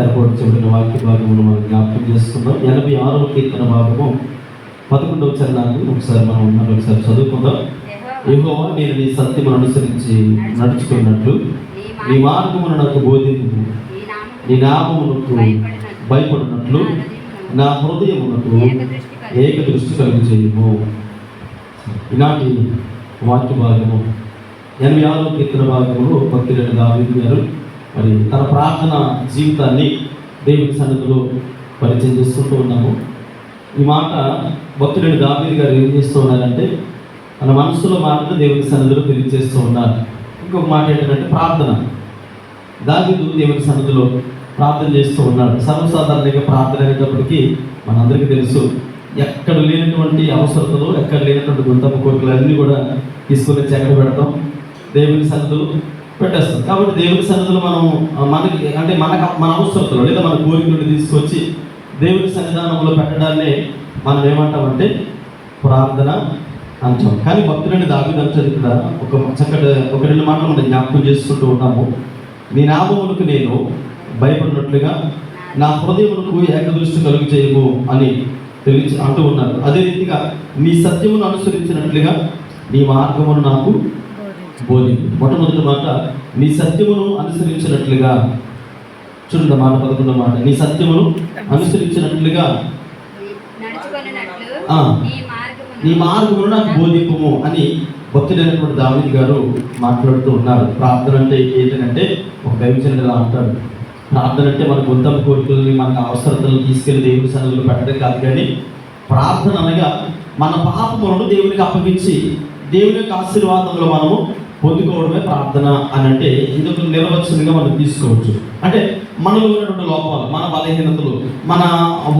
ఏర్పాటు చేయబడిన వాక్య భాగమును మనం జ్ఞాపకం చేసుకుందాం. 86వ కీర్తన భాగము 11వ చరణాన్ని ఒకసారి మనం చదువుకుందాం. యెహోవా, నేను నీ సత్యమును అనుసరించి నడుచుకున్నట్లు నీ మార్గమును నాకు బోధింపు. నీ నామమునకు భయపడినట్లు నా హృదయమునకు ఏక దృష్టి కలుగు చేయము. ఈనాటి వాక్య భాగము 86వ కీర్తన భాగంలో భక్తుడైన దావీదు గారు మరి తన ప్రార్థన జీవితాన్ని దేవుని సన్నిధిలో పరిచయం చేసుకుంటూ ఉన్నాము. ఈ మాట భక్తుడైన దావీదు గారు ఏం చేస్తూ ఉన్నారంటే తన మనసులో మాట దేవుని సన్నిధిలో తెలియజేస్తూ ఉన్నారు. ఇంకొక మాట ఏంటంటే ప్రార్థన. దావీదు దేవుని సన్నిధిలో ప్రార్థన చేస్తూ ఉన్నాడు. సర్వసాధారణంగా ప్రార్థన అనేటప్పటికీ మనందరికీ తెలుసు, ఎక్కడ లేనటువంటి అవసరతలు, ఎక్కడ లేనటువంటి గుంతమ్మ కోరికలు అన్నీ కూడా తీసుకొని చెక్కడ పెడతాం, దేవుని సన్నిధిలో పెట్టేస్తాం. కాబట్టి దేవుని సన్నిధిలో మనం మన అవసరతలు లేదా మన కోరికలను తీసుకొచ్చి దేవుని సన్నిధానంలో పెట్టడాన్ని మనం ఏమంటామంటే ప్రార్థన అంటాం. కానీ భక్తులని దావీదు అంటాడు ఇక్కడ ఒక రెండు మాటలు మనం జ్ఞాపకం చేసుకుంటూ ఉన్నాము. నీ నామమునకు నేను భయపడినట్లుగా నా హృదయమునకు ఏకదృష్టి కలుగు చేయము అని అంటూ ఉన్నారు. అదే రీతిగా నీ సత్యమును అనుసరించినట్లుగా నీ మార్గమును నాకు బోధింపు. మొట్టమొదటి మాట నీ సత్యమును అనుసరించినట్లుగా. చూడండి మాట 11వ మాట, నీ సత్యమును అనుసరించినట్లుగా నీ మార్గమును నాకు బోధింపుము అని భక్తుడైనటువంటి దావీదు గారు మాట్లాడుతూ ఉన్నారు. ప్రార్థన అంటే ఏంటంటే ఒక దైవజనుడు ఇలా అంటాడు, ప్రార్థన అంటే మన గొంతమ కోరికలని, మన అవసరతలను తీసుకెళ్లి దేవుని సన్నిధిలో పెట్టడం కాదు, కానీ ప్రార్థన అనగా మన పాపములను దేవునికి అప్పగించి దేవుని యొక్క ఆశీర్వాదంలో మనము పొందుకోవడమే ప్రార్థన అని. అంటే ఇందుకు నిర్వచనంగా మనం తీసుకోవచ్చు. అంటే మనలో ఉన్నటువంటి లోపాలు, మన బలహీనతలు, మన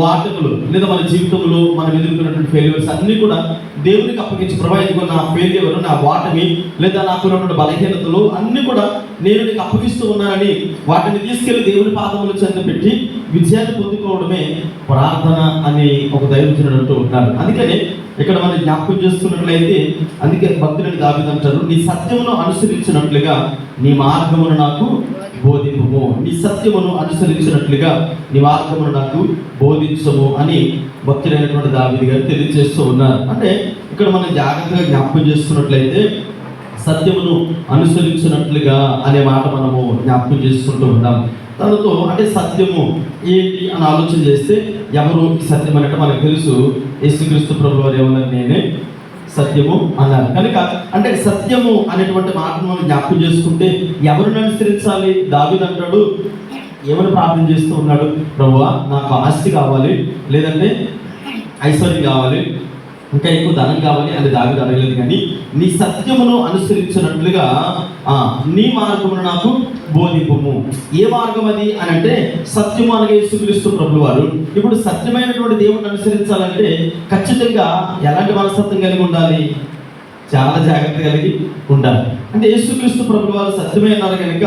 వాటకులు లేదా మన జీవితంలో మనం ఎదుర్కొన్నటువంటి ఫెయిల్యూర్స్ అన్నీ కూడా దేవునికి అప్పగించి, ప్రభా ఇదిగో నా ఫెయిల్యూర్, నా వాటమి లేదా నాకు ఉన్నటువంటి బలహీనతలు అన్నీ కూడా నేను నీకు అప్పగిస్తూ ఉన్నానని వాటిని తీసుకెళ్లి దేవుని పాదముల చెంత పెట్టి విజయాన్ని పొందుకోవడమే ప్రార్థన అని ఒక దైవజనుడు అంటూ ఉంటారు. అందుకని ఇక్కడ మనం జ్ఞాపకం చేసుకున్నట్లయితే అందుకే భక్తులని దావీదు అంటారు, నీ సత్యమును అనుసరించినట్లుగా నీ మార్గమును నాకు బోధింపుము. నీ సత్యమును అనుసరించినట్లుగా నీ మార్గమును నాకు బోధించము అని భక్తుడైనటువంటి దావీదు గారు తెలియజేస్తూ ఉన్నారు. అంటే ఇక్కడ మనం జాగ్రత్తగా జ్ఞాపకం చేసుకున్నట్లయితే సత్యమును అనుసరించినట్లుగా అనే మాట మనము జ్ఞాపకం చేసుకుంటూ ఉంటాం. దానితో అంటే సత్యము ఏంటి అని ఆలోచన చేస్తే ఎవరు సత్యం అంటే మనకు తెలుసు, యేసుక్రీస్తు ప్రభువు వారు ఏమన్నారు, నేనే సత్యము అన్నారు. కనుక అంటే సత్యము అనేటువంటి మాటను మనం జ్ఞాపకం చేసుకుంటే ఎవరిని అనుసరించాలి? దావీదు అంటాడు, ఏమని ప్రార్థన చేస్తూ ఉన్నాడు, ప్రభువా నాకు ఆస్తి కావాలి, లేదంటే ఐశ్వర్యం కావాలి, ఇంకా ఎక్కువ ధనం కావాలి అని దావీదు అడగలేదు. కానీ నీ సత్యమును అనుసరించినట్లుగా నీ మార్గమును నాకు బోధింపుము. ఏ మార్గం అది అని అంటే సత్యము అనగా యేసుక్రీస్తు ప్రభువు వారు. ఇప్పుడు సత్యమైనటువంటి దేవుడిని అనుసరించాలంటే ఖచ్చితంగా ఎలాంటి మనస్తత్వం కలిగి ఉండాలి? చాలా జాగ్రత్త కలిగి ఉండాలి. అంటే యేసుక్రీస్తు ప్రభువు వారు సత్యమైనారు కనుక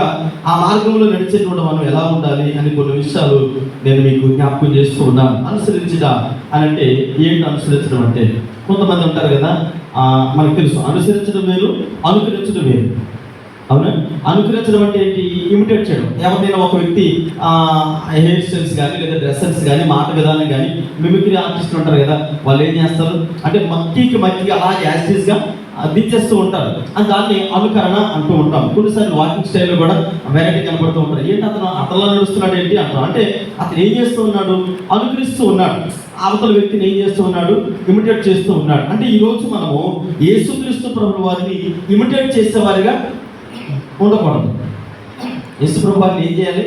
ఆ మార్గంలో నడిచేటువంటి మనం ఎలా ఉండాలి అని కొన్ని విషయాలు నేను మీకు జ్ఞాపకం చేస్తూ ఉన్నాను. అనుసరించడం అని అంటే ఏంటి? అనుసరించడం అంటే కొంతమంది ఉంటారు కదా, మనకు తెలుసు అనుసరించడం వేరు, అనుకరించడం వేరు. అవునా? అనుకరించడం అంటే ఏంటి? ఇమిటేట్ చేయడం. ఎవరినైనా ఒక వ్యక్తి హెయిర్ స్టైల్స్ కానీ లేదా డ్రెస్సెస్ కానీ మాట విధానం కానీ మిమిక్రీ ఆర్టిస్టులు ఉంటారు కదా, వాళ్ళు ఏం చేస్తారు అంటే మక్కికి అలా యాస్టీస్గా దించేస్తూ ఉంటారు. దాన్ని అనుకరణ అంటూ ఉంటాం. కొన్నిసార్లు వాకింగ్ స్టైల్లో కూడా వెరైటీ కనబడుతూ ఉంటారు. ఏంటి అతను నడుస్తున్నాడు ఏంటి అంటారు. అంటే అతను ఏం చేస్తూ ఉన్నాడు? అనుకరిస్తూ ఉన్నాడు. అవతల వ్యక్తిని ఏం చేస్తూ ఉన్నాడు? ఇమిటేట్ చేస్తూ ఉన్నాడు. అంటే ఈరోజు మనము యేసుక్రీస్తు ప్రభువు వారిని ఇమిటేట్ చేసేవారిగా ఉండకూడదు. యేసు ప్రభు వారిని ఏం చేయాలి?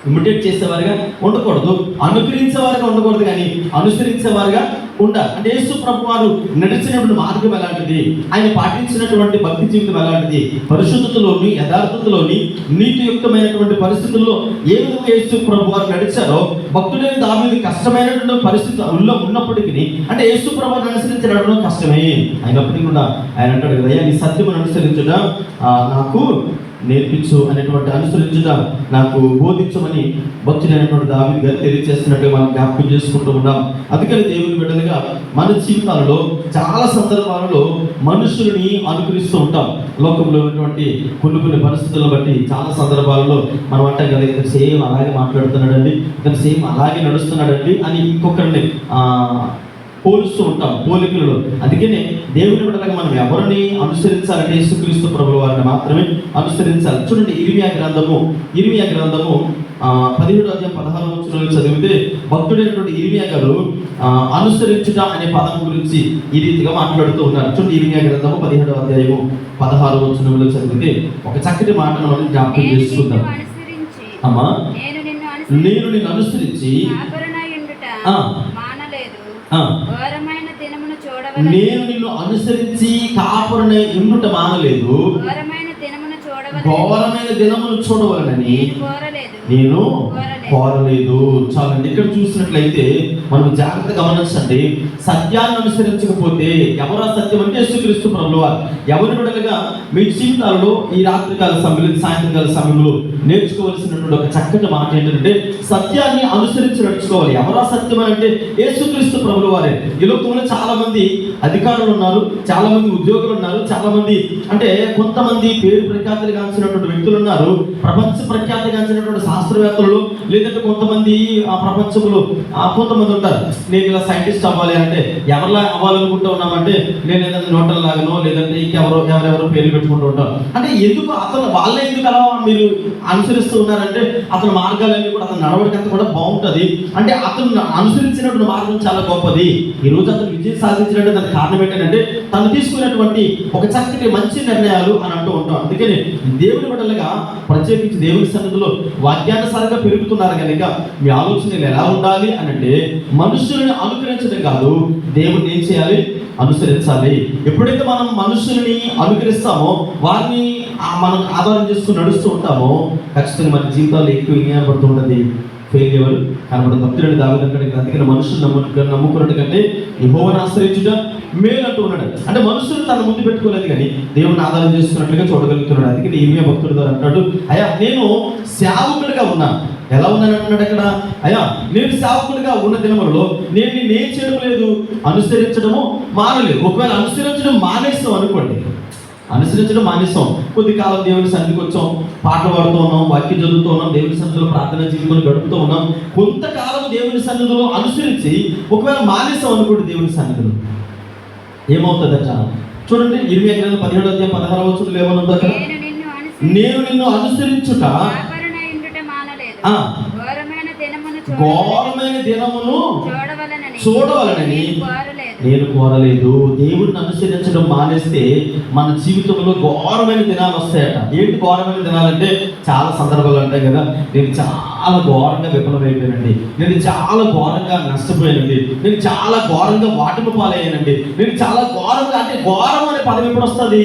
ఇమిటేట్ చేసేవారుగా ఉండకూడదు, అనుకరించేవారుగా ఉండకూడదు, కానీ అనుసరించేవారుగా ఉండాలి. అంటే యేసు ప్రభు వారు నడిచినటువంటి మార్గం ఎలాంటిది, ఆయన పాటించినటువంటి భక్తి జీవితం ఎలాంటిది, పరిశుద్ధతలోని యథార్థతలోని నీతియుక్తమైనటువంటి పరిస్థితుల్లో ఏ విధంగా యేసు ప్రభు వారు నడిచారో భక్తుడైన దావీదు కష్టమైనటువంటి పరిస్థితుల్లో ఉన్నప్పటికీ అంటే యేసు ప్రభువుని అనుసరించి నడవడం కష్టమే అయినప్పటికీ కూడా ఆయన అంటాడు కదా, నీ సత్యమును అనుసరించడం నాకు నేర్పించు అనేటువంటి అనుసరించుట నాకు బోధించమని భక్తుడైనటువంటి దావీదు గారు తెలియజేస్తున్నట్టుగా మనం జ్ఞాపకం చేసుకుంటూ ఉన్నాం. అందుకని దేవుని బిడ్డలుగా మన జీవితాలలో చాలా సందర్భాలలో మనుషులని అనుకరిస్తూ ఉంటాం. లోకంలో ఉన్నటువంటి కొన్ని పరిస్థితులను బట్టి చాలా సందర్భాలలో మనం అంటాం కదా, ఇతను సేమ్ అలాగే మాట్లాడుతున్నాడండి, ఇతను సేమ్ అలాగే నడుస్తున్నాడండి అని ఇంకొకరిని పోలుస్తూ ఉంటాం పోలికలలో. అందుకనే దేవుని బిడ్డలుగా మనం ఎవరిని అనుసరించాలంటే యేసుక్రీస్తు ప్రభువు వారిని మాత్రమే అనుసరించాలి. చూడండి, ఇర్మియా గ్రంథము 17:16 చదివితే భక్తుడైనటువంటి ఇర్మియా గారు అనుసరించుట అనే పదం గురించి ఈ రీతిగా మాట్లాడుతూ ఉన్నారు. చూడండి, ఇర్మియా గ్రంథము 17:16 చదివితే ఒక చక్కటి మాటను మనం జ్ఞాపకం చేసుకుందాం. అమ్మా, నేను నిన్ను అనుసరించి నేను నిన్ను అనుసరించి కాపురనై ఉండుట మానలేదు, ఘోరమైన దినమును చూడవలనని నేను కోరలేదు. చాలండి, ఇక్కడ చూసినట్లయితే మనం జాగ్రత్త గమనించండి. సత్యాన్ని అనుసరించకపోతే ఎవరు సత్యం అంటే యేసుక్రీస్తు ప్రభువు వారు. ఎవరి బిడ్డలుగా మీ జీవితాల్లో ఈ రాత్రికాల సమయంలో సాయంత్రకాల సమయంలో నేర్చుకోవాల్సినటువంటి ఒక చక్కటి మాట ఏంటంటే సత్యాన్ని అనుసరించి నడుచుకోవాలి. ఎవరా సత్యం అంటే యేసుక్రీస్తు ప్రభువు వారే. ఈ లోకంలో చాలా మంది అధికారులు ఉన్నారు, చాలా మంది ఉద్యోగులు ఉన్నారు, చాలా మంది అంటే కొంతమంది పేరు ప్రఖ్యాతులు గాంచినటువంటి వ్యక్తులు ఉన్నారు, ప్రపంచ ప్రఖ్యాతి గాంచినటువంటి శాస్త్రవేత్తలు, లేదంటే కొంతమంది ప్రపంచంలో కొంతమంది ఉంటారు. నేను ఇలా సైంటిస్ట్ అవ్వాలి అంటే ఎవరిలా అవ్వాలనుకుంటూ ఉన్నామంటే నేను ఏదైనా నోటల్ లాగానో లేదంటే ఎవరెవరో పేర్లు పెట్టుకుంటూ ఉంటారు. అంటే ఎందుకు అతను వాళ్ళే ఎందుకు అలా మీరు అనుసరిస్తూ ఉన్నారంటే అతని మార్గాలన్నీ కూడా అతని నడవడికంతా కూడా బాగుంటుంది. అంటే అతను అనుసరించినటువంటి మార్గం చాలా గొప్పది. ఈ రోజు అతను విజయం సాధించినట్టు దానికి కారణం ఏంటంటే తను తీసుకున్నటువంటి ఒక చక్కటి మంచి నిర్ణయాలు అని అంటూ ఉంటాం. అందుకని దేవుని బిడ్డలుగా ప్రత్యేకించి దేవుని సన్నిధిలో వాక్యానుసారంగా పెరుగుతున్నారు కనుక మీ ఆలోచనలు ఎలా ఉండాలి అని అంటే మనుషులను అనుకరించడం కాదు, దేవుడిని ఏం చేయాలి? అనుసరించాలి. ఎప్పుడైతే మనం మనుషుల్ని అనుకరిస్తామో వారిని మనం ఆధారం చేసుకుని నడుస్తూ ఉంటామో ఖచ్చితంగా మన జీవితాల్లో ఎక్కువ వినియోగపడుతూ ఉంటుంది, ఫెయిల్యూర్ కనబడదు. భక్తులని దావీదు అంటాడు, అందుకని మనుషులు నమ్ముకున్నట్టు కంటే యెహోవాను ఆశ్రయించుట మేలు అంటూ ఉన్నాడు. అంటే మనుషులు తన ముందు పెట్టుకోలేదు కానీ దేవుని ఆధారం చేసుకున్నట్లుగా చూడగలుగుతున్నాడు. అందుకని ఇర్మియా భక్తుడు ద్వారా అంటాడు, అయ్యా నేను సేవకుడిగా ఉన్నాను. ఎలా ఉన్నాను అంటున్నాడు అక్కడ, అయ్యా నేను సేవకుడిగా ఉన్న దినములలో నేను నేనేం చేయడం లేదు, అనుసరించడము మానలేదు. ఒకవేళ అనుసరించడం మానేస్తాం అనుకోండి, అనుసరించడం మానేస్తాం, కొద్ది కాలం దేవుని సన్నిధికి వచ్చాం, పాటలు పాడుతూ ఉన్నాం, వాక్యం చదువుతూ ఉన్నాం, దేవుని సన్నిధిలో ప్రార్థన జీవితం గడుపుతూ ఉన్నాం, కొంతకాలం దేవుని సన్నిధిలో అనుసరించి ఒకవేళ మానేస్తాం అనుకోండి దేవుని సన్నిధిలో ఏమవుతుందట. చూడండి, ఇర్మియా గ్రంథం 17:16 ఏమనుంది అక్కడ, నేను నిన్ను అనుసరించుట ఘోరమైన దినమును చూడవలనని నేను కోరలేదు. దేవుడిని అనుసరించడం మానేస్తే మన జీవితంలో ఘోరమైన దినాలు వస్తాయట. ఏంటి ఘోరమైన దినాలంటే చాలా సందర్భాలు ఉంటాయి కదా, నేను చాలా ఘోరంగా విఫలమైపోయానండి, నేను చాలా ఘోరంగా నష్టపోయానండి, నేను చాలా ఘోరంగా వాటిని పాలయ్యానండి, నేను చాలా ఘోరంగా అంటే ఘోరం అనే పదం ఎప్పుడు వస్తుంది?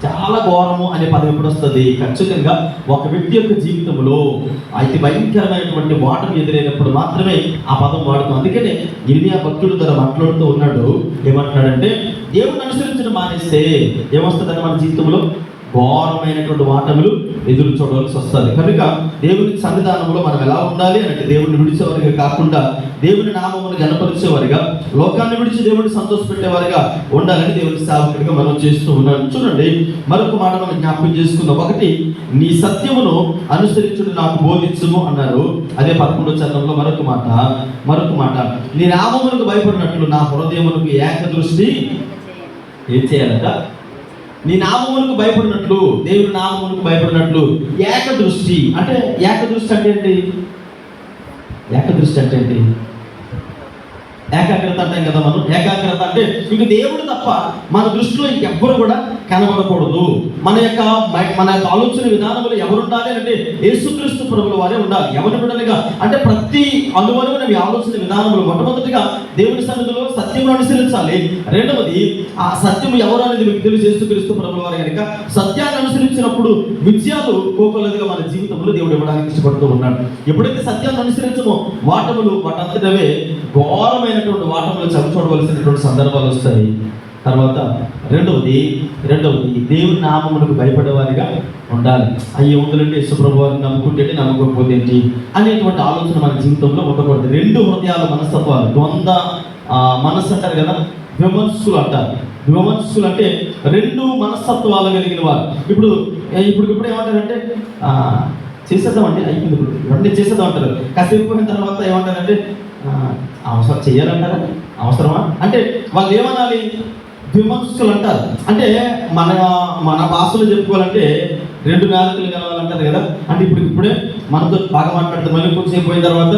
చాలా ఘోరము అనే పదం ఎప్పుడు వస్తుంది? ఖచ్చితంగా ఒక వ్యక్తి యొక్క జీవితంలో అతి భయంకరమైనటువంటి వాటం ఎదురైనప్పుడు మాత్రమే ఆ పదం వాడుతాం. అందుకనే ఇర్మియా భక్తుడు ద్వారా మాట్లాడుతూ ఉన్నాడు, ఏమంటున్నాడంటే దేవుడిని అనుసరించడం మానేస్తే ఏమొస్తుందంటే మన జీవితంలో ఘోరమైనటువంటి వాటములు ఎదురు చూడవలసి వస్తుంది. కనుక దేవుని సన్నిధానంలో మనం ఎలా ఉండాలి అంటే దేవుడిని విడిచేవారిగా కాకుండా దేవుని నామమును గణపరిచేవారిగా, లోకాన్ని విడిచి దేవుడిని సంతోషపెట్టేవారిగా ఉండాలని దేవుని సేవకుడిగా మనం చేస్తూ ఉన్నాం. చూడండి, మరొక మాట మనం జ్ఞాపకం చేసుకుందాం. ఒకటి, నీ సత్యమును అనుసరించుడు నాకు బోధించుము అన్నారు. అదే 11వ చరణంలో మరొక మాట, నీ నామమునకు భయపడినట్లు నా హృదయమునకు ఏక దృష్టి ఏం చేయాలట? నీ నామమునకు భయపడినట్లు, దేవుని నామమునకు భయపడినట్లు ఏకదృష్టి అంటే ఏకదృష్టి అంటే ఏంటి? ఏకదృష్టి అంటే ఏంటి? ఏకాగ్రత అంటాం కదా మనం. ఏకాగ్రత అంటే ఇంక దేవుడు తప్ప మన దృష్టిలో ఇంకెవ్వరు కూడా కనబడకూడదు. మన యొక్క ఆలోచన విధానంలో ఎవరు ఉండాలి అంటే యేసుక్రీస్తు ప్రభువుల వారే ఉండాలి. ఎవరి బిడ్డలుగా అంటే ప్రతి అనువనువున మీ ఆలోచన విధానంలో మొట్టమొదటిగా దేవుని సన్నిధిలో సత్యమును అనుసరించాలి. రెండవది, ఆ సత్యం ఎవరు అనేది మీకు తెలిసి యేసుక్రీస్తు ప్రభువుల వారే కనుక సత్యాన్ని అనుసరించినప్పుడు విజయాలు కోకొల్లదిగా మన జీవితంలో దేవుడు ఇవ్వడానికి ఇష్టపడుతూ ఉన్నాడు. ఎప్పుడైతే సత్యాన్ని అనుసరించమో వాటములు వాటంతటవే ఘోరమైనటువంటి వాటములు చవి చూడవలసినటువంటి సందర్భాలు వస్తాయి. తర్వాత రెండవది దేవుని నామమునకు భయపడేవారిగా ఉండాలి. అయ్యి ఉండాలంటే యేసుప్రభు వారిని నమ్ముకుంటే నమ్మకపోతే ఏంటి అనేటువంటి ఆలోచన మన జీవితంలో ఉండకూడదు. రెండు హృదయాల మనస్తత్వాలు, ద్వంద్వ మనస్సు అంటారు కదా, విమర్శకులు అంటారు. విమర్శకులు అంటే రెండు మనస్తత్వాలు కలిగిన వారు. ఇప్పుడు ఏమంటారంటే చేసేద్దామండి, అయిపోయింది, ఇప్పుడు ఇవన్నీ చేసేద్దాం అంటారు. కాసేపు పోయిన తర్వాత ఏమంటారంటే అవసరం చేయాలంటారా, అవసరమా అంటే వాళ్ళు ఏమనాలి, విమర్శకులు అంటారు. అంటే మన భాషలో చెప్పుకోవాలంటే రెండు నాలుకలు కలవాలంటారు కదా. అంటే ఇప్పుడే మనతో బాగా మాట్లాడుతారు, మళ్ళీ కొంచెం పోయిన తర్వాత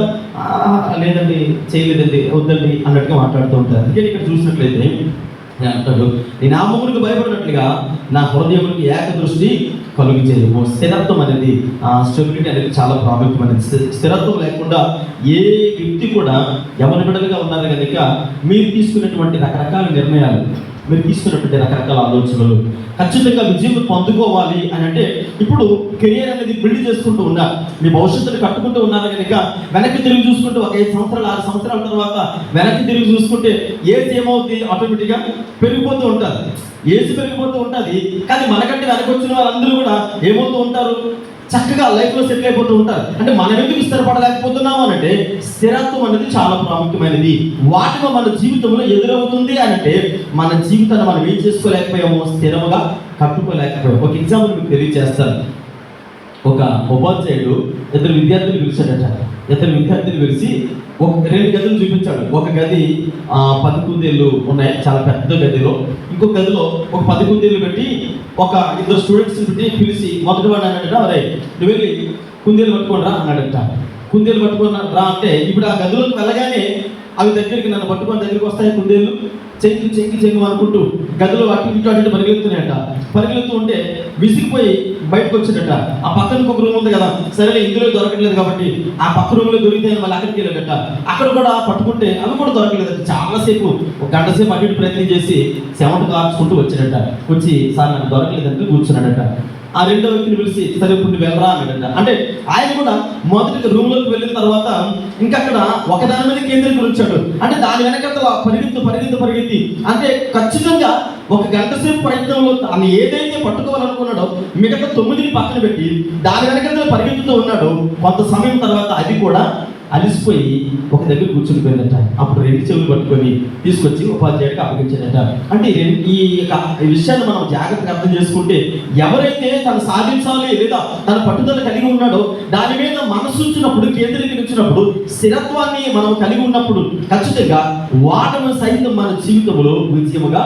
లేదండి, చేయలేదండి, వద్దండి అన్నట్టుగా మాట్లాడుతూ ఉంటారు. అందుకే ఇక్కడ చూసినట్లయితే అంటాడు, నీ నామమునకు భయపడినట్లుగా నా హృదయమునికి ఏకదృష్టి కలుగు చేయము. స్థిరత్వం అనేది, స్టెబిలిటీ అనేది చాలా ప్రాముఖ్యమైనది. స్థిరత్వం లేకుండా ఏ వ్యక్తి కూడా ఎవరి బిడ్డలుగా ఉన్నారు కనుక మీరు తీసుకున్నటువంటి రకరకాల నిర్ణయాలు, మీరు తీసుకున్నటువంటి రకరకాల ఆలోచనలు ఖచ్చితంగా విజయం పొందుకోవాలి అని అంటే ఇప్పుడు కెరియర్ అనేది బిల్డ్ చేసుకుంటూ ఉన్నారు, మీ భవిష్యత్తుని కట్టుకుంటూ ఉన్నారు కనుక వెనక్కి తిరిగి చూసుకుంటూ ఒక 5 సంవత్సరాలు 6 సంవత్సరాల తర్వాత వెనక్కి తిరిగి చూసుకుంటే ఏజ్ ఏమవుతుంది, ఆటోమేటిక్గా పెరిగిపోతూ ఉంటుంది. ఏజ్ పెరిగిపోతూ ఉంటుంది. కానీ మనకంటే వెనక్కి వచ్చిన వాళ్ళందరూ కూడా ఏమవుతూ ఉంటారు, చక్కగా లైఫ్లో సెటిల్ అయిపోతూ ఉంటారు. అంటే మనం ఎందుకు స్థిరపడలేకపోతున్నాము అని అంటే స్థిరత్వం అనేది చాలా ప్రాముఖ్యమైనది. వాటిలో మన జీవితంలో ఎదురవుతుంది అని అంటే మన జీవితాన్ని మనం ఏం చేసుకోలేకపోయాము, స్థిరముగా కట్టుకోలేకపోయాము. ఒక ఎగ్జాంపుల్ మీకు తెలియజేస్తాను. ఒక ఉపాధ్యాయుడు ఇద్దరు విద్యార్థులు పిలిచాడట. ఇద్దరు విద్యార్థులు పిలిచి ఒక 2 గదులు చూపించాడు. ఒక గది 10 కుందేళ్ళు ఉన్నాయి, చాలా పెద్ద గదిలో. ఇంకొక గదిలో ఒక 10 కుందేళ్ళు పెట్టి ఒక 2 స్టూడెంట్స్ని పెట్టి పిలిచి మొదటి వాడు అన్నాడట, అరే నువ్వు వెళ్ళి కుందేలు పట్టుకొని రా అన్నాడట. కుందేలు పట్టుకొని రా అంటే ఇప్పుడు ఆ గదిలోకి వెళ్ళగానే అవి దగ్గరికి నన్ను పట్టుకొని దగ్గరికి వస్తాయి. కుందేళ్ళు చెంగు అనుకుంటూ గదిలో అటు ఇటు పరిగెత్తున్నాయట. పరిగెత్తుతూ ఉంటే విసిగిపోయి బయటకు వచ్చినట్ట. ఆ పక్కన ఒక రూమ్ ఉంది కదా, సరేలే ఇందులో దొరకట్లేదు కాబట్టి ఆ పక్క రూమ్లో దొరికితే మళ్ళీ అక్కడికి వెళ్ళాడట. అక్కడ కూడా పట్టుకుంటే అవి కూడా దొరకలేదట. చాలాసేపు, ఒక గంట సేపు అటు ఇటు ప్రయత్నం చేసి సెవెంట్ కార్చుకుంటూ వచ్చాడట. వచ్చి సార్ నాకు దొరకలేదంటే కూర్చున్నాడట. ఆ రెండో వ్యక్తిని పిలిచి సరే ఇప్పుడు నువ్వు వెళ్ళరా అన్నాడట. అంటే ఆయన కూడా మొదటి రూమ్లోకి వెళ్ళిన తర్వాత ఇంకా అక్కడ ఒకదాని మీద కేంద్రీకరించాడు. అంటే దాని వెనకతల పరిగెత్తి అంటే ఖచ్చితంగా ఒక గంట సేపు ప్రయత్నంలో తను ఏదైతే పట్టుకోవాలనుకున్నాడో మిగతా 9ని పక్కన పెట్టి దాని వెనకతల పరిగెత్తుతూ ఉన్నాడు. కొంత సమయం తర్వాత అది కూడా అలిసిపోయి ఒక దగ్గర కూర్చుని పోయిందట. అప్పుడు 2 చెవులు పట్టుకొని తీసుకొచ్చి ఉపాధ్యాయుడికి అప్పగించాడట. అంటే ఈ విషయాన్ని మనం జాగ్రత్తగా అర్థం చేసుకుంటే ఎవరైతే తను సాధించాలి లేదా తన పట్టుదల కలిగి ఉన్నాడో దాని మీద మనసు ఉంచినప్పుడు, కేంద్రీకరించినప్పుడు, స్థిరత్వాన్ని మనం కలిగి ఉన్నప్పుడు ఖచ్చితంగా వాటను సైతం మన జీవితంలో విజయముగా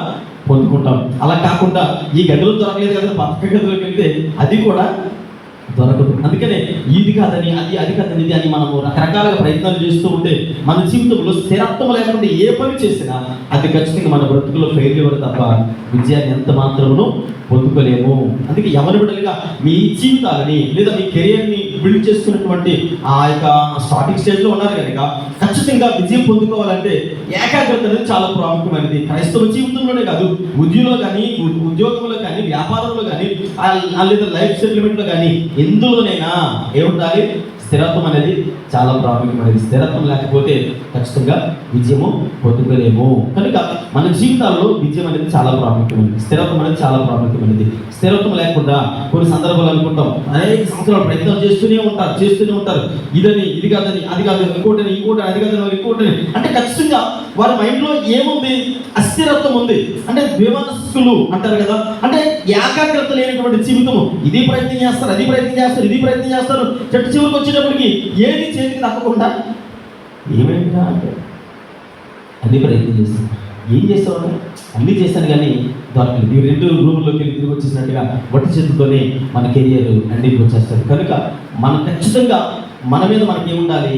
పొందుకుంటాం. అలా కాకుండా ఈ గదిలో దొరకలేదు కదా పక్క గదిలోకి వెళ్తే అది కూడా దొరకదు. అందుకనే ఇది కాదని అది కాదని ఇది అని మనము రకరకాలుగా ప్రయత్నాలు చేస్తూ ఉంటే మన జీవితంలో స్థిరత్వం లేకుండా ఏ పని చేసినా అది ఖచ్చితంగా మన బ్రతుకులో ఫెయిల్యూర్ తప్ప విజయాన్ని ఎంత మాత్రమును పొందుకోలేము. అందుకే ఎవరి బిడ్డలుగా మీ జీవితాలని లేదా మీ కెరియర్ని బిల్డ్ చేసుకున్నటువంటి ఆ యొక్క స్టార్టింగ్ స్టేజ్లో ఉన్నారు కనుక ఖచ్చితంగా విజయం పొందుకోవాలంటే ఏకాగ్రత అనేది చాలా ప్రాముఖ్యమైనది. క్రైస్తవ జీవితంలోనే కాదు, ఉద్యోగంలో కానీ, వ్యాపారంలో కానీ, లేదా లైఫ్ సెటిల్మెంట్లో కానీ ఎందులోనైనా ఏముండాలి, స్థిరత్వం అనేది చాలా ప్రాముఖ్యమైనది. స్థిరత్వం లేకపోతే ఖచ్చితంగా విజయము పొందుకోలేము. కనుక మన జీవితాల్లో విజయం అనేది చాలా ప్రాముఖ్యమైనది, స్థిరత్వం అనేది చాలా ప్రాముఖ్యమైనది. స్థిరత్వం లేకుండా కొన్ని సందర్భాలు అనుకుంటాం, అనేక సంవత్సరాలు ప్రయత్నం చేస్తూనే ఉంటారు. ఇది కాదని అది కాదు, ఇంకోటి అది కాదని ఇంకోటి. అంటే ఖచ్చితంగా వారి మైండ్లో ఏముంది, అస్థిరత్వం ఉంది. అంటే విమర్శకులు అంటారు కదా, అంటే ఏకాగ్రత లేనటువంటి జీవితము. ఇది ప్రయత్నం చేస్తారు చెట్టు చివరికి వచ్చేటప్పటికి ఏది చేతికి తప్పకుండా ఏమైందా అంటే అన్ని ప్రయత్నం చేస్తాను, ఏం చేస్తావు, అన్నీ చేశాను కానీ దొరకలేదు. ఈ 2 రూముల్లోకి వెళ్ళి తిరిగి వచ్చేసినట్టుగా వట్టి చేతులతోనే మన కెరియర్ ఎండింగ్కి వచ్చేస్తుంది. కనుక మనం ఖచ్చితంగా మన మీద మనకి ఏముండాలి,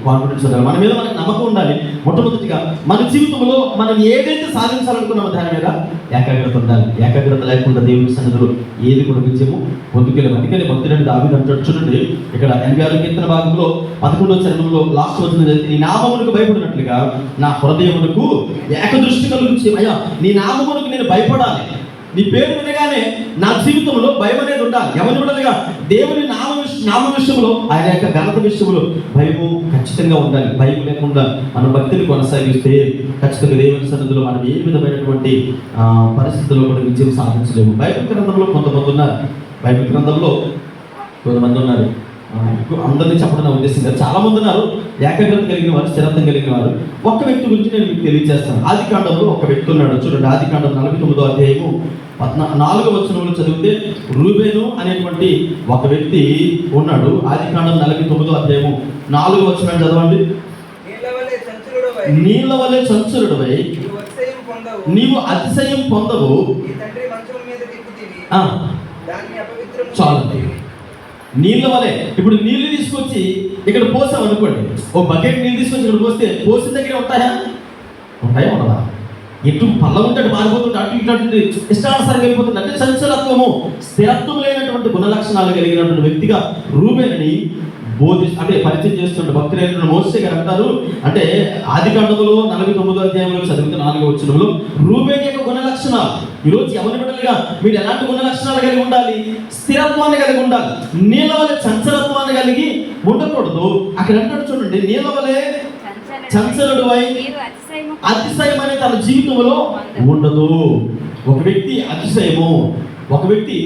కాన్ఫిడెన్స్ ఉండాలి, మన మీద మనకి నమ్మకం ఉండాలి. మొట్టమొదటిగా మన జీవితంలో మనం ఏదైతే సాధించాలనుకున్నామో దాని మీద ఏకాగ్రత ఉండాలి. ఏకాగ్రత లేకుండా దేవుని సన్నిధిలో ఏది కూడా విజయము పొందుకోలేము. అందుకని భక్తుడు దావీదు అంటాడు, చూడండి ఇక్కడ 86వ కీర్తన భాగంలో 11వ చరణంలో లాస్ట్ వచనం చదివితే, నీ నామమునకు భయపడినట్లుగా నా హృదయమునకు ఏకదృష్టి కలుగు. అయ్యా నీ నామమునకు నేను భయపడాలి, నీ పేరు వినగానే నా జీవితంలో భయం అనేది ఉండాలి. ఎవరి బిడ్డలుగా దేవుని నామ విషయంలో, ఆయన యొక్క ఘనత విషయంలో భయము ఖచ్చితంగా ఉండాలి. భయం లేకుండా మన భక్తిని కొనసాగిస్తే ఖచ్చితంగా దేవుని సన్నిధిలో మనం ఏ విధమైనటువంటి పరిస్థితుల్లో కూడా విజయం సాధించలేము. బైబిల్ గ్రంథంలో కొంతమంది ఉన్నారు. బైబిల్ గ్రంథంలో కొంతమంది ఉన్నారు. అందరినీ చెప్పడం నా ఉద్దేశం కాదు. చాలా మంది ఉన్నారు ఏకాగ్రత కలిగిన వారు, స్థిరత్వం కలిగిన వారు. ఒక్క వ్యక్తి గురించి నేను మీకు తెలియజేస్తాను. ఆది కాండంలో ఒక వ్యక్తి ఉన్నాడు. చూడండి, ఆది కాండం 49వ అధ్యాయము 4వ వచనంలో చదివితే రూబేను అనేటువంటి ఒక వ్యక్తి ఉన్నాడు. ఆది కాండం 49వ అధ్యాయము 4వ వచనం చదవండి. నీళ్ళ వలె చంచలుడవై నీవు అతిశయం పొందవు. చాలు, నీళ్ళ వలె. ఇప్పుడు నీళ్లు తీసుకొచ్చి ఇక్కడ పోసాం అనుకోండి, ఓ బకెట్ నీళ్ళు తీసుకొచ్చి ఇక్కడ పోస్తే పోసిన దగ్గర ఉంటాయా? ఉండదా? ఎటు పళ్ళ ఉంటాడు, మారిపోతుంటే అటు ఇటు ఇష్టానుసారంగా వెళ్ళిపోతుంది. అంటే చంచలత్వము, స్థిరత్వం లేనటువంటి గుణ లక్షణాలు కలిగినటువంటి వ్యక్తిగా రూబేనుని అంటే పరిచయం చేస్తుంటే భక్తులైన మోసే గారు అంటారు, అంటే ఆది కాండములో 49వ అధ్యాయంలో చదివితే 4వ వచనంలో రూబేను యొక్క గుణ లక్షణాలు. ఈరోజు ఎవరి బిడ్డలుగా మీరు ఎలాంటి గుణ లక్షణాలు కలిగి ఉండాలి? స్థిరత్వాన్ని కలిగి ఉండాలి. నీళ్ళ వలె చంచలత్వాన్ని కలిగి ఉండకూడదు. అక్కడ అంటాడు చూడండి, నీళ్ళ వలె చంచలుడవై అతిశయం అనే తన జీవితంలో ఉండదు. ఒక వ్యక్తి అతిశయము, ఒక వ్యక్తి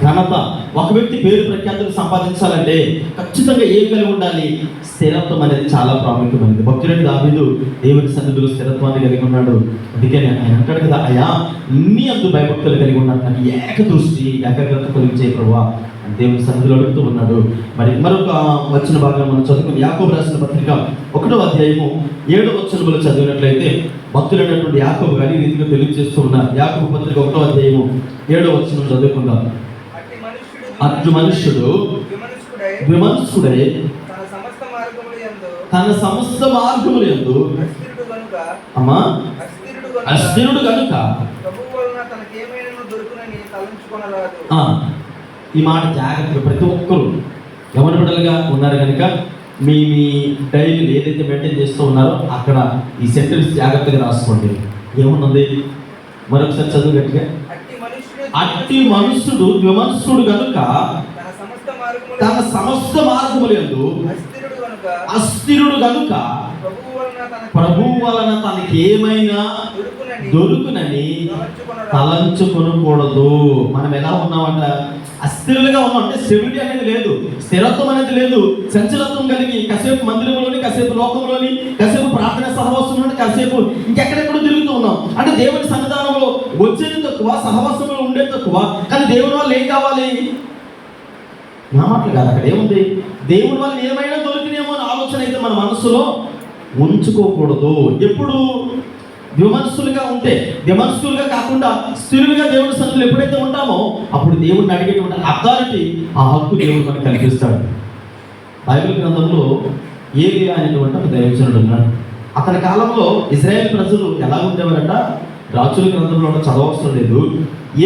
ఘనత, ఒక వ్యక్తి పేరు ప్రఖ్యాతులు సంపాదించాలంటే ఖచ్చితంగా ఏం కలిగి ఉండాలి? స్థిరత్వం అనేది చాలా ప్రాముఖ్యమైనది. భక్తుడైన దావీదు దేవుని సన్నిధిలో స్థిరత్వాన్ని కలిగి ఉన్నాడు. అందుకే ఆయన అంటాడు కదా, అయ్యా ఇన్ని అందు భయభక్తులు కలిగి ఉన్నాడు, నాకు ఏకదృష్టి ఏకాగ్రత కలిగించే ప్రభువా దేవుని సన్నిధిలో అడుగుతూ ఉన్నాడు. మరి మరొక వచ్చిన భాగం మనం చదువుకుని యాకోబు రాసిన పత్రిక 1వ అధ్యాయము 7వ వచనంలో చదివినట్లయితే భక్తులైనటువంటి యాకోబు గారి రీతిగా తెలియజేస్తూ ఉన్నారు. యాకోబు పత్రిక 1వ అధ్యాయము 7వ వచనం చదువుకుందాం. అటు మనుష్యుడు విమర్శుడై తన సమస్త మార్గముల యందు అస్థిరుడు కనుక. ఈ మాట జాగ్రత్తగా ప్రతి ఒక్కరు ఎవరి బిడ్డలుగా ఉన్నారు కనుక మీ డైలీ ఏదైతే మెయింటైన్ చేస్తూ ఉన్నారో అక్కడ ఈ సెంటెన్స్ జాగ్రత్తగా రాసుకోండి. ఏమున్నది? మరొకసారి చదువు గట్టిగా. అట్టి మనుష్యుడు విమర్శుడు కనుక తన సమస్త మార్గముల యందు అస్థిరుడు కనుక ప్రభువు వలన తనకి ఏమైనా దొరుకునని తలంచుకొనకూడదు. మనం ఎలా ఉన్నామంట? అస్థిరులుగా ఉన్నాం. అంటే స్టెబిలిటీ అనేది లేదు, స్థిరత్వం అనేది లేదు. చంచలత్వం కలిగి కాసేపు మందిరంలోని, కాసేపు లోకంలోని, కాసేపు ప్రార్థన సహవాసంలోని, కాసేపు ఇంకెక్కడెక్కడో తిరుగుతూ ఉన్నాం. అంటే దేవుని సన్నిధానంలో వచ్చేది తక్కువ, సహవాసంలో ఉండేది తక్కువ. కానీ దేవుని వల్ల ఏం కావాలి? నా మాటలు కాదు, అక్కడ ఏముంది? దేవుని వల్ల ఏమైనా దొరికినేమో అని ఆలోచన అయితే మన మనసులో ఉంచుకోకూడదు. ఎప్పుడు విమర్శలుగా ఉంటే, విమర్శలుగా కాకుండా స్థిరులుగా దేవుడి సన్నిధిలో ఎప్పుడైతే ఉంటామో అప్పుడు దేవుడిని అడిగేటువంటి అథారిటీ, ఆ హక్కు దేవుడు మనకు కల్పిస్తాడు. బైబిల్ గ్రంథంలో ఏలియా అనేటువంటి ఒక దైవజనుడు ఉన్నాడు. అతని కాలంలో ఇజ్రాయేల్ ప్రజలు ఎలా ఉండేవారట? రాజుల గ్రంథంలో చదవవసరం లేదు.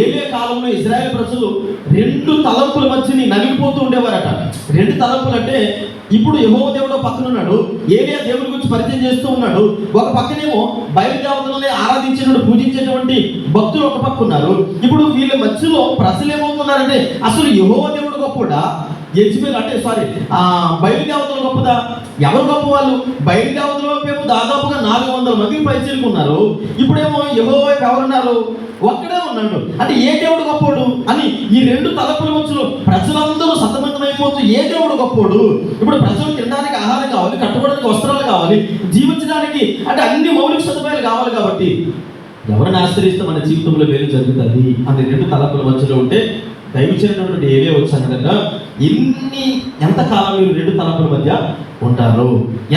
ఏలియా కాలంలో ఇజ్రాయేల్ ప్రజలు 2 తలంపుల మధ్యని నలిగిపోతూ ఉండేవారట. 2 తలంపులు అంటే, ఇప్పుడు యెహోవా దేవుడు పక్కన ఉన్నాడు, ఏలియా దేవుడి గురించి పరిచయం చేస్తూ ఉన్నాడు. ఒక పక్కనేమో బయలుదేవతలని ఆరాధించేటువంటి, పూజించేటువంటి భక్తులు ఒక పక్క ఉన్నారు. ఇప్పుడు వీళ్ళ మధ్యలో ప్రజలు ఏమవుతున్నారంటే, అసలు యెహోవా దేవుడు గొప్పడా, యెజ్బెల్ అంటే బయలుదేవతలు గొప్పదా? ఎవరు గొప్ప వాళ్ళు? బయలుదేవతల వైపు దాదాపుగా 400 మందికి పరిచయకున్నారు. ఇప్పుడేమో యెహోవా వైపు ఎవరున్నారు? ఒక్కడే ఉన్నాడు. అంటే ఏ దేవుడు గొప్పోడు అని ఈ 2 తలపుల మధ్యలో ప్రజలందరూ సతమతమైపోతూ ఏ దేవుడు గొప్పోడు? ఇప్పుడు ప్రజలు తినడానికి ఆహారం కావాలి, కట్టుకోవడానికి వస్త్రాలు కావాలి, జీవించడానికి అంటే అన్ని మౌలిక సదుపాయాలు కావాలి. కాబట్టి ఎవరిని ఆశ్రయిస్తే మన జీవితంలో వేలు జరుగుతుంది అని 2 తలపుల మధ్యలో ఉంటే దైవజనుడు ఏలియా వచ్చాను కదా, ఎంతకాలం మీరు 2 తలంపుల మధ్య ఉంటారు?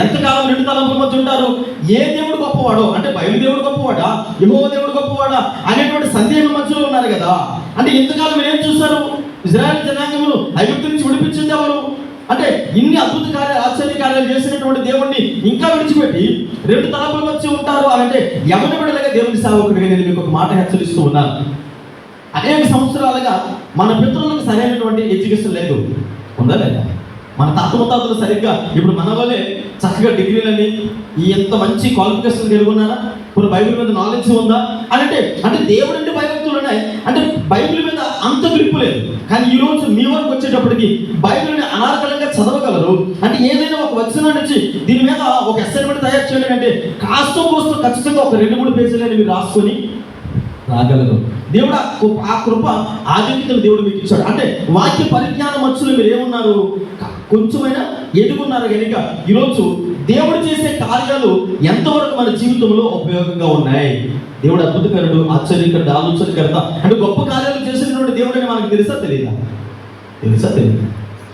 ఎంతకాలం 2 తలంపుల మధ్య ఉంటారు? ఏ దేవుడు గొప్పవాడో, అంటే బయలుదేవుడు గొప్పవాడా, యెహోవా దేవుడు గొప్పవాడా అనేటువంటి సందేహం మధ్యలో ఉన్నారు కదా. అంటే ఎంతకాలం ఏం చూస్తారు? ఇజ్రాయెల్ జనాంగమును ఐగుప్తు నుంచి విడిపించింది ఎవరు? అంటే ఇన్ని అద్భుత కార్యాలు, ఆశ్చర్య కార్యాలు చేసినటువంటి దేవుణ్ణి ఇంకా విడిచిపెట్టి 2 తలంపుల మధ్య ఉంటారు అని అంటే ఎవరి బిడ్డలుగా దేవుని సేవకుడిగా నేను మీకు ఒక మాట హెచ్చరిస్తూ ఉన్నాను. అనేక సంవత్సరాలుగా మన పితరులకు సరైనటువంటి ఎడ్యుకేషన్ లేదు, ఉందా లేదా? మన తాత ముత్తాతలు సరిగ్గా ఇప్పుడు మన వల్లే చక్కగా డిగ్రీలని ఎంత మంచి క్వాలిఫికేషన్ కలిగి ఉన్నారా? ఇప్పుడు బైబిల్ మీద నాలెడ్జ్ ఉందా అని అంటే దేవుడు అంటే భయభక్తులు ఉన్నాయి. అంటే బైబిల్ మీద అంత గ్రిప్పు లేదు. కానీ ఈ రోజు మీ వరకు వచ్చేటప్పటికి బైబిల్ని అనార్కలంగా చదవగలరు. అంటే ఏదైనా ఒక వచనం నుంచి దీని మీద ఒక అసైన్మెంట్ తయారు చేయడం అంటే కాస్త కోస్త ఖచ్చితంగా ఒక 2-3 పేజీలని మీరు రాసుకొని రాగలరు. దేవుడు ఆ కృప ఆధిక్యతను దేవుడు మీకు ఇచ్చాడు. అంటే వాక్య పరిజ్ఞానం వచ్చులు మీరు ఏమున్నారు, కొంచెమైనా ఎదుగున్నారు కనుక ఈరోజు దేవుడు చేసే కార్యాలు ఎంతవరకు మన జీవితంలో ఉపయోగంగా ఉన్నాయి. దేవుడు అద్భుతకరుడు, ఆశ్చర్యకరుడు, ఆలోచనకర్త, అంటే గొప్ప కార్యాలు చేసినటువంటి దేవుడు అని మనకు తెలుసా తెలియదా?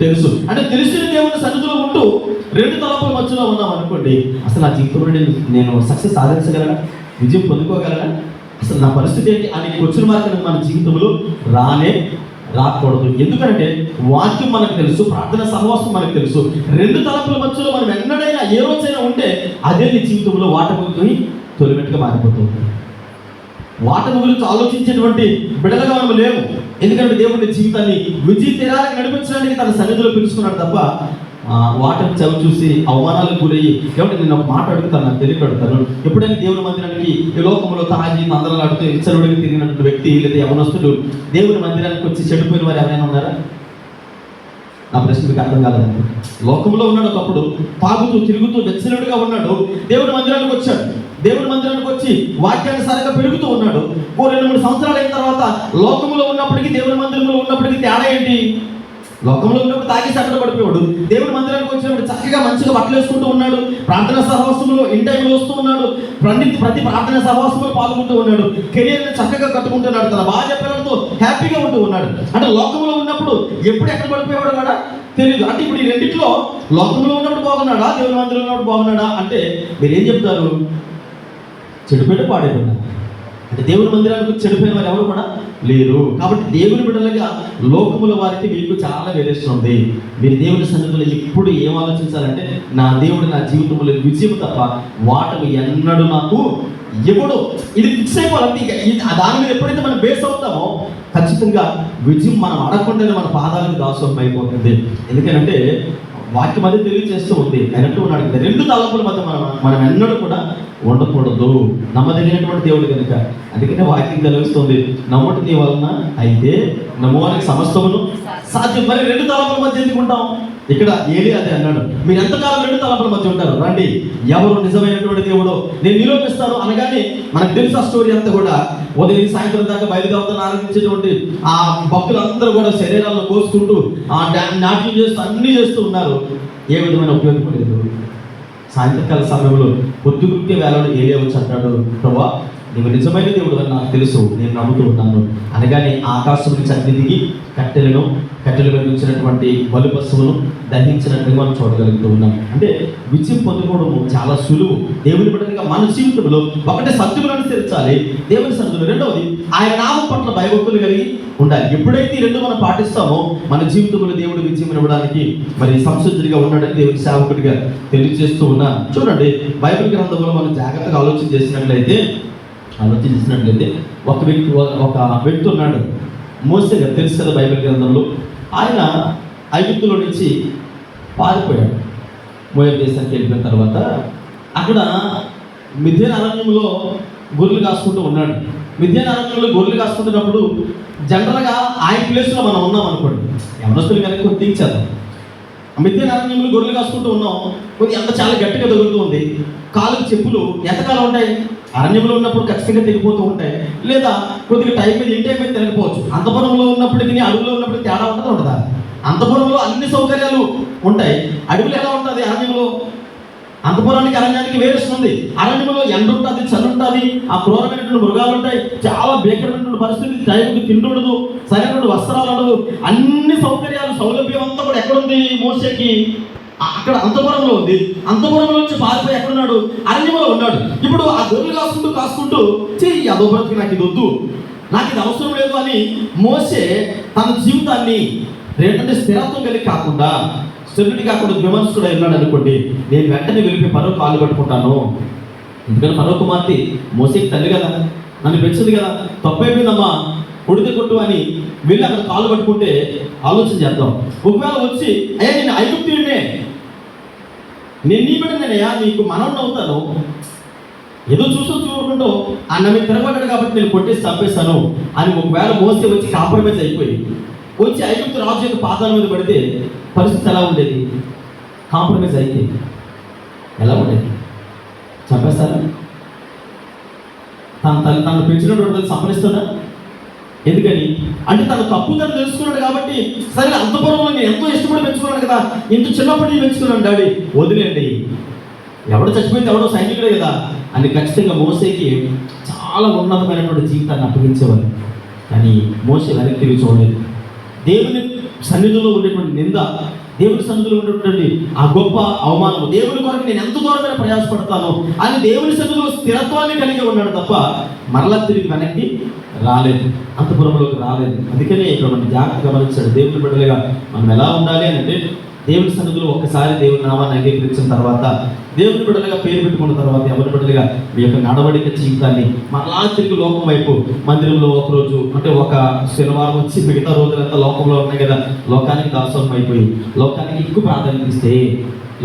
తెలుసు. అంటే తెలిసిన దేవుని సన్నిధిలో ఉంటూ 2 తలపుల మధ్యలో ఉన్నాం అనుకోండి, అసలు నా జీవితంలో నేను సక్సెస్ సాధించగలనా, విజయం పొందుకోగలనా, అసలు నా పరిస్థితి ఏంటి అని క్వశ్చన్ మార్క్ అనేది మన జీవితంలో రాకూడదు. ఎందుకంటే వాక్యం మనకు తెలుసు, ప్రార్థన సహవాసం మనకు తెలుసు. 2 తలపుల మధ్యలో మనం ఎన్నడైనా ఏ రోజైనా ఉంటే అదే నీ జీవితంలో వాటముని తొలిమెట్టుగా మారిపోతుంది. వాటము గురించి ఆలోచించేటువంటి బిడ్డలుగా మనం లేవు. ఎందుకంటే దేవుడి జీవితాన్ని విజయ తీరాలకు నడిపించడానికి తన సన్నిధిలో పిలుచుకున్నాడు తప్ప వాటను చవి చూసి అవమానాలకు గురయ్యి ఏమంటే నేను ఒక మాట అడుగుతాను, నాకు తెలియపెడతాను. ఎప్పుడైనా దేవుని మందిరానికి ఈ లోకంలో తాగి అందరలాడుతూ ఇచ్చలుడికి తిరిగినటువంటి వ్యక్తి లేదా యవనస్తుడు దేవుని మందిరానికి వచ్చి చెడిపోయిన వారు ఎవరైనా ఉన్నారా? నా ప్రశ్న మీకు అర్థం కాలేదండి. లోకంలో ఉన్నాడు, ఒకప్పుడు తాగుతూ తిరుగుతూ వెచ్చలుడిగా ఉన్నాడు. దేవుని మందిరానికి వచ్చాడు. దేవుని మందిరానికి వచ్చి వాక్యానుసారంగా పెరుగుతూ ఉన్నాడు. 2-3 సంవత్సరాలు అయిన తర్వాత లోకంలో ఉన్నప్పటికీ దేవుని మందిరంలో ఉన్నప్పటికీ తేడా ఏంటి? లోకంలో ఉన్నప్పుడు తాగేసి అక్కడ పడిపోయాడు. దేవుని మందిరానికి వచ్చినప్పుడు చక్కగా మంచిగా బట్టలు వేసుకుంటూ ఉన్నాడు. ప్రార్థన సహవాసంలో ఇన్ టైంలో వస్తూ ఉన్నాడు. ప్రతి ప్రార్థన సహవాసంలో పాల్గొంటూ ఉన్నాడు. కెరియర్ని చక్కగా కట్టుకుంటున్నాడు. తన భార్య పిల్లలతో హ్యాపీగా ఉంటూ ఉన్నాడు. అంటే లోకంలో ఉన్నప్పుడు ఎప్పుడు ఎక్కడ పడిపోయాడు కూడా తెలియదు. అంటే ఇప్పుడు ఈ రెండిట్లో లోకంలో ఉన్నప్పుడు బాగున్నాడా, దేవుని మందిరంలో ఉన్నప్పుడు బాగున్నాడా అంటే మీరేం చెప్తారు? చెడిపోయిన పాడైపోయినా. అంటే దేవుని మందిరానికి చెడిపోయిన వారు ఎవరు కూడా లేరు. కాబట్టి దేవుని బిడ్డలుగా లోకముల వారికి మీకు చాలా వేరియేషన్ ఉంది. మీరు దేవుని సన్నిధిలో ఎప్పుడు ఏం ఆలోచించాలంటే నా దేవుడు నా జీవితంలో విజయం తప్ప వాటము ఎన్నడూ నాకు ఇవ్వడు. ఇది ఫిక్స్ అయిపోవాలంటే దాని మీద ఎప్పుడైతే మనం బేస్ అవుతామో ఖచ్చితంగా విజయం మనం అడగకుండానే మన పాదాలకు దాసోహం అయిపోతుంది. ఎందుకంటే వాక్యం అది తెలియజేస్తూ ఉంది. అయినట్టు ఉన్నాడు కదా, 2 తలపుల మధ్య మనం ఎన్నడూ కూడా ఉండకూడదు. నమ్మదగినటువంటి దేవుడు కనుక అందుకనే వాక్యం తెలుస్తుంది, నమ్మటి నీ వలన అయితే నమ్మవానికి సమస్తమును సాధ్యం. మరి 2 తలపుల మధ్య ఎందుకు ఉంటాం? ఇక్కడ ఏలి అదే అన్నాడు, మీరు ఎంతకాలం 2 తలపుల మధ్య ఉంటారు? రండి, ఎవరు నిజమైనటువంటి దేవుడో నేను నిరూపిస్తాను అనగానే మనకు తెలుసు ఆ స్టోరీ అంతా కూడా. ఉదయం సాయంత్రం దాకా బయలుదేరుతాను ఆరంభించేటువంటి ఆ భక్తులందరూ కూడా శరీరాలను కోసుకుంటూ నాట్యం చేస్తూ అన్నీ చేస్తూ ఉన్నారు. ఏ విధమైన ఉపయోగపడలేదు. సాయంత్రకాల సమయంలో పొద్దుగురికే వేళలో ఏలియా వచ్చి అంటాడు, ప్రభువా నీవు నిజమైన దేవుడు అని నాకు తెలుసు, నేను నమ్ముతూ ఉన్నాను అనగానే ఆకాశం నుంచి అగ్ని దిగి కట్టెల మీద ఉంచినటువంటి బలి పశువును దహించినట్టుగా మనం చూడగలుగుతూ ఉన్నాం. అంటే విజయం పొందుకోవడము చాలా సులువు. దేవుని బిడ్డలుగా మన జీవితంలో ఒకటి సత్యములను అనుసరించాలి దేవుని సన్నిధిలో, రెండవది ఆయన నామం పట్ల భయభక్తులు కలిగి ఉండాలి. ఎప్పుడైతే ఈ 2 మనం పాటిస్తామో మన జీవితంలో దేవుడు విజయం ఇవ్వడానికి మరి సంసిద్ధుడిగా ఉన్నాడని దేవుని సేవకుడిగా తెలియజేస్తూ ఉన్నాను. చూడండి, బైబిల్ గ్రంథంలో మనం జాగ్రత్తగా ఆలోచించినట్లయితే ఒక వ్యక్తి ఉన్నాడు, మోసే గారు, తెలుసు కదా బైబిల్ గ్రంథంలో. ఆయన ఐగుప్తులో నుంచి పారిపోయాడు. మోయాబు దేశానికి వెళ్ళిపోయిన తర్వాత అక్కడ మిద్యాను అరణ్యంలో గొర్రెలు కాసుకుంటూ ఉన్నాడు. మిద్యాను అరణ్యంలో గొర్రెలు కాసుకుంటున్నప్పుడు జనరల్గా ఆయన ప్లేస్లో మనం ఉన్నాం అనుకోండి, యవనస్తులు కనుక కొద్ది తీర్చేద్దాం. మిద్యాను అరణ్యంలో గొర్రెలు కాసుకుంటూ ఉన్నాం, కొద్ది అంత చాలా గట్టిగా తగులుతూ ఉంది. కాళ్ళకి చెప్పులు ఎంతకాలం ఉంటాయి? అరణ్యంలో ఉన్నప్పుడు ఖచ్చితంగా తెగిపోతూ ఉంటాయి, లేదా కొద్దిగా టైం మీద ఇంటి మీద తిరగకపోవచ్చు. అంతపురంలో ఉన్నప్పటికీ అడవిలో ఉన్నప్పటికీ తేడా ఉంటుందా? అంతపురంలో అన్ని సౌకర్యాలు ఉంటాయి, అడవిలో ఎలా ఉంటుంది? అరణ్యంలో అంతపురానికి అరణ్యానికి వేరేషన్ ఉంది. అరణ్యంలో ఎండ ఉంటుంది, చలి ఉంటుంది, ఆ క్రూరమైనటువంటి మృగాలు ఉంటాయి, చాలా భీకరమైనటువంటి పరిస్థితి, టైంకి తిండి ఉండదు, సరైనటువంటి వస్త్రాలు ఉండదు, అన్ని సౌకర్యాలు సౌలభ్యం అంతా కూడా ఎక్కడుంది? మోసేకి అక్కడ అంతపురంలో ఉంది. అంతపురంలో నుంచి పారిపోయి ఎక్కడున్నాడు? అరణ్యంలో ఉన్నాడు. ఇప్పుడు ఆ గొర్రెలు కాసుకుంటూ అదో బ్రతికి నాకు ఇది వద్దు, నాకు ఇది అవసరం లేదు అని మోసే తన జీవితాన్ని ఏంటంటే స్థిరత్వం కలిగి కాకుండా స్థిరుడి కాకుండా విమర్శకుడు ఉన్నాడు అనుకోండి, నేను వెంటనే వెళ్ళి పరో కాళ్ళు పట్టుకుంటాను. ఎందుకంటే పరో కుమార్తె మోసేకి తల్లి కదా, నన్ను పెంచింది కదా, తప్పైపోయిందమ్మా ఉడితే కొట్టు అని వెళ్ళి అక్కడ కాళ్ళు పట్టుకుంటే ఆలోచన చేద్దాం. ఒకవేళ వచ్చి అయ్యా నేను ఐగుప్తుడినే, నేను నీ బిడ్డనేనయ్యా, నీకు మనవడిని అవుతాను, ఏదో చూసుకుంటూ అన్న మీద తిరగబడ్డాడు కాబట్టి నేను కొట్టేసి చంపేస్తాను అని ఒకవేళ మోసే వచ్చి కాంప్రమైజ్ అయిపోయి వచ్చి ఐగుప్తు రాజు యొక్క పాదాల మీద పడితే పరిస్థితి ఎలా ఉండేది? కాంప్రమైజ్ అయితే ఎలా ఉండేది? చంపేస్తారా? తను పెంచినటువంటి సంపరిస్తాడా? ఎందుకని అంటే తన తప్పు తను తెలుసుకున్నాడు కాబట్టి, సరే అంతపురంలో నేను ఎంతో ఇష్టపడి పెంచుకున్నాను కదా, ఇంత చిన్నప్పటి నుంచి పెంచుకున్నాను డాడీ, వదిలేండి, ఎవడో చచ్చిపోయింది ఎవడో సైనికుడే కదా అని ఖచ్చితంగా మోసేకి చాలా ఉన్నతమైనటువంటి జీవితాన్ని అప్పగించేవారు. కానీ మోసే వెనక్కి తిరిగి చూడలేదు. దేవుని సన్నిధిలో ఉండేటువంటి నింద, దేవుని సన్నిధిలో ఉండేటువంటి ఆ గొప్ప అవమానం, దేవుని కొరకు నేను ఎంత దూరమైన ప్రయాసపడతాను అని దేవుని సన్నిధిలో స్థిరత్వాన్ని కలిగి ఉన్నాడు తప్ప మరలా తిరిగి వెనక్కి రాలేదు, అంతపురంలోకి రాలేదు. అందుకనే ఇక్కడ మనం జాగ్రత్తగా గమనించాడు. దేవుని బిడ్డలుగా మనం ఎలా ఉండాలి అని అంటే, దేవుని సన్నిధిలో ఒక్కసారి దేవుని నామాన్ని అంగీకరించిన తర్వాత, దేవుని బిడ్డలుగా పేరు పెట్టుకున్న తర్వాత, ఎవరి బిడ్డలుగా మీ యొక్క నడవడిక జీవితాన్ని మరలా తిరిగి లోకం వైపు, మందిరంలో ఒకరోజు అంటే ఒక శనివారం వచ్చి మిగతా రోజులంతా లోకంలో ఉన్నాయి కదా, లోకానికి దాసోహం అయిపోయి లోకానికి ఎక్కువ ప్రాధాన్యత ఇస్తే,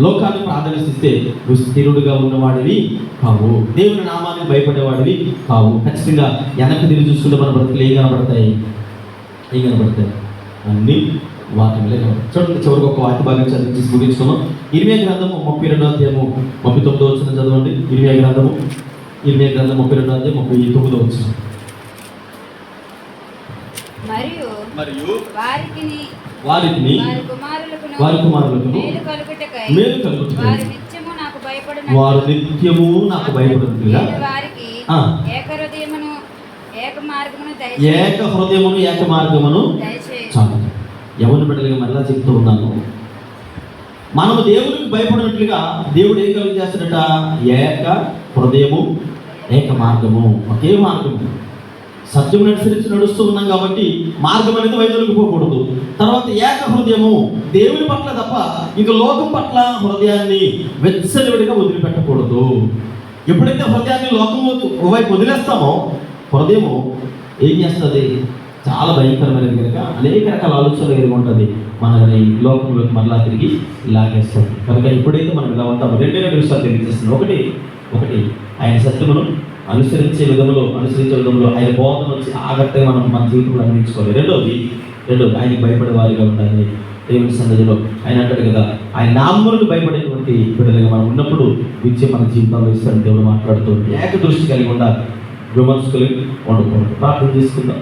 లోకానికి ప్రాధాన్యత ఇస్తే నువ్వు స్థిరుడుగా ఉన్నవాడివి కావు, దేవుని నామానికి భయపడేవాడివి కావు. ఖచ్చితంగా వెనక్కి తిరిగి చూసుకుంటే మన బ్రతుకులు ఏం కనబడతాయి? అన్నీ వాక్యంలో చూడండి. చివరికి ఒక వాక్య భాగం చదివి ముగించుకున్నాం. ఇర్మియా గ్రంథము 32వ అధ్యాయము 39వ వచనం చదవండి. ఇర్మియా గ్రంథం 32వ అధ్యాయం 39వ వచనం. మరియు వారికి వారి కుమారులకు మేలు కలుగుటకై వారు నిత్యము నాకు భయపడుతున్నట్లుగా ఏక హృదయమును ఏక మార్గమును చాలు. ఎవరిని బిడ్డలుగా మరలా చెప్తూ ఉన్నాను, మనము దేవునికి భయపడినట్లుగా దేవుడు ఏం కలుగు చేస్తాడట? ఏక హృదయము ఏక మార్గము, ఒకే మార్గము. సత్యం అనుసరించి నడుస్తూ ఉన్నాం కాబట్టి మార్గం అనేది వైదొలిగిపోకూడదు. తర్వాత ఏక హృదయము, దేవుని పట్ల తప్ప ఇంక లోకం పట్ల హృదయాన్ని వెచ్చనివిడిగా వదిలిపెట్టకూడదు. ఎప్పుడైతే హృదయాన్ని లోకం వైపు వదిలేస్తామో హృదయము ఏం చేస్తుంది? చాలా భయంకరమైనది కనుక అనేక రకాల ఆలోచనలు కలిగి ఉంటుంది, మనల్ని లోకంలోకి మరలా తిరిగి లాగేస్తుంది. కనుక ఎప్పుడైతే మనం ఇలా ఉంటామో రెండే విషయాలు తెలియజేస్తున్నాం. ఒకటి ఆయన సత్యమును అనుసరించే విధంలో ఆయన బోధన వచ్చి ఆగట్టగా మనం మన జీవితంలో అందించుకోవాలి. రెండోది ఆయనకి భయపడే వారిగా ఉండాలి. దేవుని సన్నిధిలో ఆయన అంటాడు కదా, ఆయన నామములకు భయపడేటువంటి బిడ్డలుగా మనం ఉన్నప్పుడు విద్య మన జీవితంలో ఇస్తారని దేవుడు మాట్లాడుతూ ఏక దృష్టి కలిగి ఉండాలి, విమర్శకులు ఉండకూడదు. ప్రార్థన చేసుకుందాం.